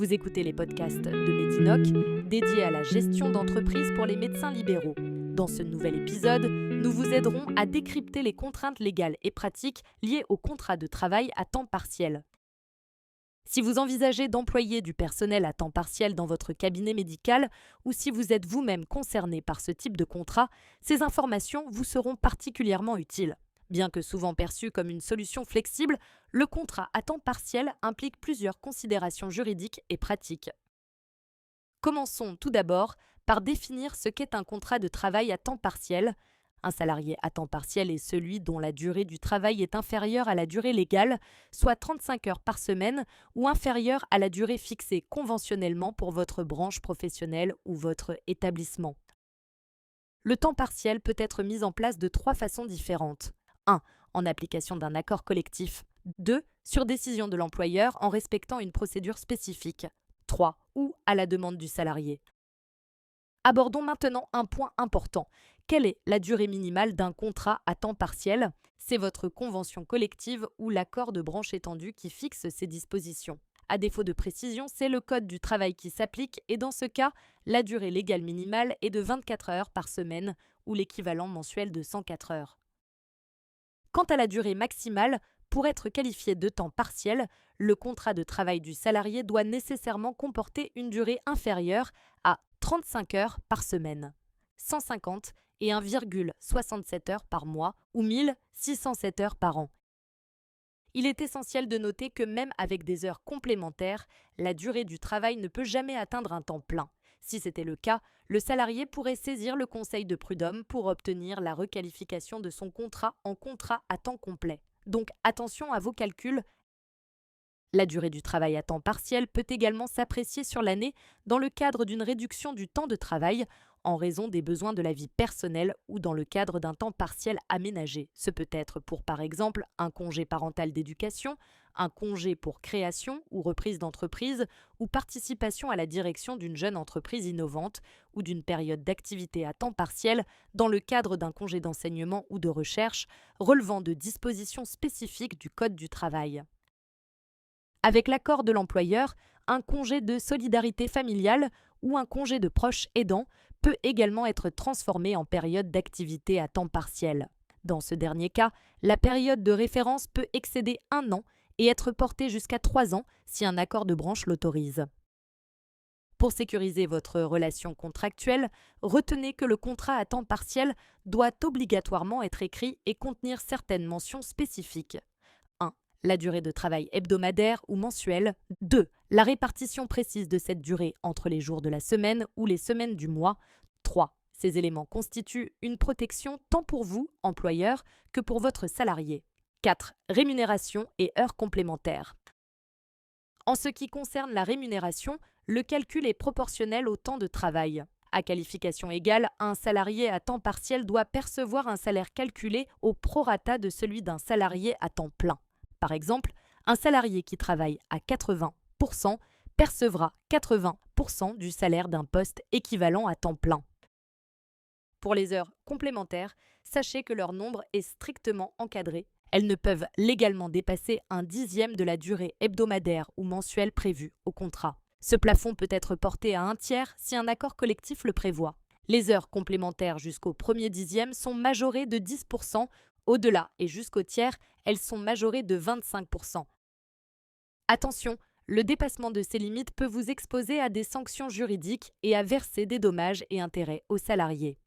Vous écoutez les podcasts de Medinoc, dédiés à la gestion d'entreprise pour les médecins libéraux. Dans ce nouvel épisode, nous vous aiderons à décrypter les contraintes légales et pratiques liées au contrat de travail à temps partiel. Si vous envisagez d'employer du personnel à temps partiel dans votre cabinet médical ou si vous êtes vous-même concerné par ce type de contrat, ces informations vous seront particulièrement utiles. Bien que souvent perçu comme une solution flexible, le contrat à temps partiel implique plusieurs considérations juridiques et pratiques. Commençons tout d'abord par définir ce qu'est un contrat de travail à temps partiel. Un salarié à temps partiel est celui dont la durée du travail est inférieure à la durée légale, soit 35 heures par semaine, ou inférieure à la durée fixée conventionnellement pour votre branche professionnelle ou votre établissement. Le temps partiel peut être mis en place de 3 façons différentes. 1. En application d'un accord collectif. 2. Sur décision de l'employeur en respectant une procédure spécifique. 3. Ou à la demande du salarié. Abordons maintenant un point important. Quelle est la durée minimale d'un contrat à temps partiel ? C'est votre convention collective ou l'accord de branche étendu qui fixe ces dispositions. À défaut de précision, c'est le Code du travail qui s'applique et dans ce cas, la durée légale minimale est de 24 heures par semaine ou l'équivalent mensuel de 104 heures. Quant à la durée maximale, pour être qualifié de temps partiel, le contrat de travail du salarié doit nécessairement comporter une durée inférieure à 35 heures par semaine, 150 et 1,67 heures par mois ou 1607 heures par an. Il est essentiel de noter que même avec des heures complémentaires, la durée du travail ne peut jamais atteindre un temps plein. Si c'était le cas, le salarié pourrait saisir le conseil de prud'homme pour obtenir la requalification de son contrat en contrat à temps complet. Donc attention à vos calculs. La durée du travail à temps partiel peut également s'apprécier sur l'année dans le cadre d'une réduction du temps de travail en raison des besoins de la vie personnelle ou dans le cadre d'un temps partiel aménagé. Ce peut être pour par exemple un congé parental d'éducation, un congé pour création ou reprise d'entreprise ou participation à la direction d'une jeune entreprise innovante ou d'une période d'activité à temps partiel dans le cadre d'un congé d'enseignement ou de recherche relevant de dispositions spécifiques du Code du travail. Avec l'accord de l'employeur, un congé de solidarité familiale ou un congé de proche aidant peut également être transformé en période d'activité à temps partiel. Dans ce dernier cas, la période de référence peut excéder 1 an et être portée jusqu'à 3 ans si un accord de branche l'autorise. Pour sécuriser votre relation contractuelle, retenez que le contrat à temps partiel doit obligatoirement être écrit et contenir certaines mentions spécifiques. 1. La durée de travail hebdomadaire ou mensuelle. 2. La répartition précise de cette durée entre les jours de la semaine ou les semaines du mois. 3. Ces éléments constituent une protection tant pour vous, employeur, que pour votre salarié. 4. Rémunération et heures complémentaires. En ce qui concerne la rémunération, le calcul est proportionnel au temps de travail. À qualification égale, un salarié à temps partiel doit percevoir un salaire calculé au prorata de celui d'un salarié à temps plein. Par exemple, un salarié qui travaille à 80% percevra 80% du salaire d'un poste équivalent à temps plein. Pour les heures complémentaires, sachez que leur nombre est strictement encadré. Elles ne peuvent légalement dépasser 1/10 de la durée hebdomadaire ou mensuelle prévue au contrat. Ce plafond peut être porté à 1/3 si un accord collectif le prévoit. Les heures complémentaires jusqu'au premier dixième sont majorées de 10%. Au-delà et jusqu'au tiers, elles sont majorées de 25%. Attention, le dépassement de ces limites peut vous exposer à des sanctions juridiques et à verser des dommages et intérêts aux salariés.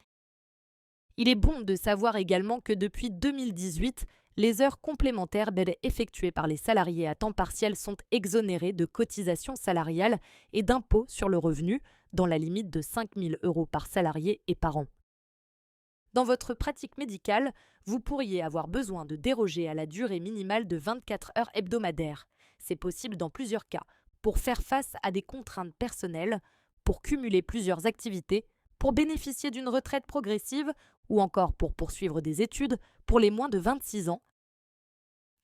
Il est bon de savoir également que depuis 2018, les heures complémentaires effectuées par les salariés à temps partiel sont exonérées de cotisations salariales et d'impôts sur le revenu, dans la limite de 5 000 € par salarié et par an. Dans votre pratique médicale, vous pourriez avoir besoin de déroger à la durée minimale de 24 heures hebdomadaires. C'est possible dans plusieurs cas, pour faire face à des contraintes personnelles, pour cumuler plusieurs activités, pour bénéficier d'une retraite progressive ou encore pour poursuivre des études pour les moins de 26 ans.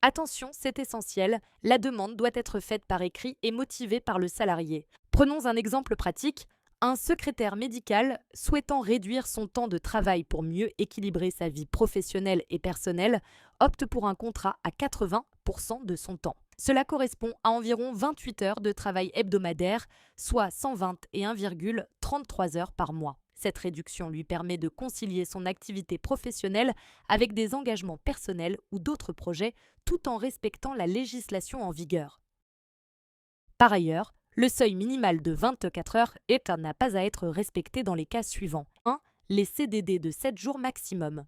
Attention, c'est essentiel, la demande doit être faite par écrit et motivée par le salarié. Prenons un exemple pratique. Un secrétaire médical souhaitant réduire son temps de travail pour mieux équilibrer sa vie professionnelle et personnelle opte pour un contrat à 80% de son temps. Cela correspond à environ 28 heures de travail hebdomadaire, soit 121,33 heures par mois. Cette réduction lui permet de concilier son activité professionnelle avec des engagements personnels ou d'autres projets tout en respectant la législation en vigueur. Par ailleurs, le seuil minimal de 24 heures n'a pas à être respecté dans les cas suivants. 1. Les CDD de 7 jours maximum.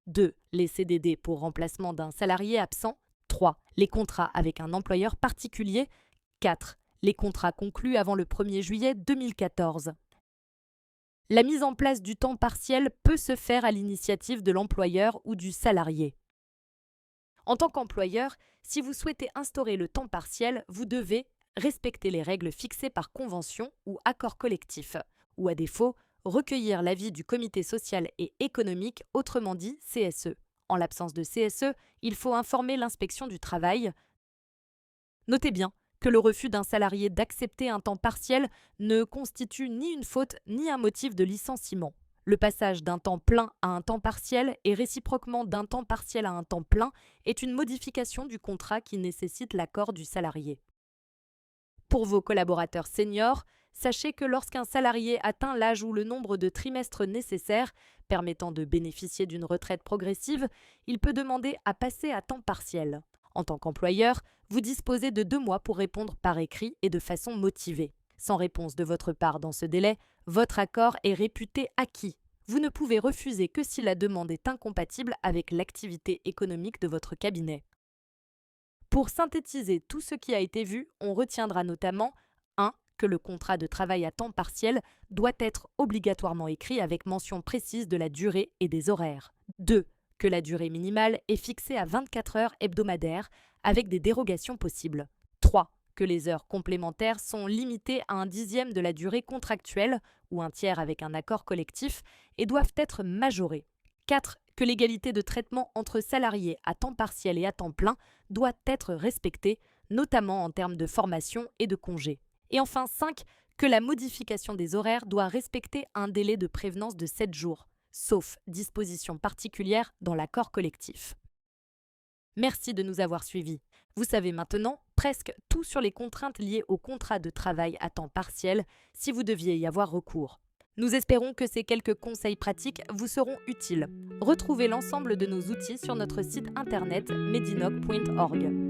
2. Les CDD pour remplacement d'un salarié absent. 3. Les contrats avec un employeur particulier. 4. Les contrats conclus avant le 1er juillet 2014. La mise en place du temps partiel peut se faire à l'initiative de l'employeur ou du salarié. En tant qu'employeur, si vous souhaitez instaurer le temps partiel, vous devez respecter les règles fixées par convention ou accord collectif, ou à défaut, recueillir l'avis du comité social et économique, autrement dit CSE. En l'absence de CSE, il faut informer l'inspection du travail. Notez bien que le refus d'un salarié d'accepter un temps partiel ne constitue ni une faute ni un motif de licenciement. Le passage d'un temps plein à un temps partiel et réciproquement d'un temps partiel à un temps plein est une modification du contrat qui nécessite l'accord du salarié. Pour vos collaborateurs seniors, sachez que lorsqu'un salarié atteint l'âge ou le nombre de trimestres nécessaires permettant de bénéficier d'une retraite progressive, il peut demander à passer à temps partiel. En tant qu'employeur, vous disposez de 2 mois pour répondre par écrit et de façon motivée. Sans réponse de votre part dans ce délai, votre accord est réputé acquis. Vous ne pouvez refuser que si la demande est incompatible avec l'activité économique de votre cabinet. Pour synthétiser tout ce qui a été vu, on retiendra notamment 1. Que le contrat de travail à temps partiel doit être obligatoirement écrit avec mention précise de la durée et des horaires. 2. Que la durée minimale est fixée à 24 heures hebdomadaires avec des dérogations possibles. 3. Que les heures complémentaires sont limitées à 1/10 de la durée contractuelle ou 1/3 avec un accord collectif et doivent être majorées. 4. Que l'égalité de traitement entre salariés à temps partiel et à temps plein doit être respectée, notamment en termes de formation et de congés. Et enfin 5. Que la modification des horaires doit respecter un délai de prévenance de 7 jours, sauf disposition particulière dans l'accord collectif. Merci de nous avoir suivis. Vous savez maintenant presque tout sur les contraintes liées au contrat de travail à temps partiel si vous deviez y avoir recours. Nous espérons que ces quelques conseils pratiques vous seront utiles. Retrouvez l'ensemble de nos outils sur notre site internet medinoc.org.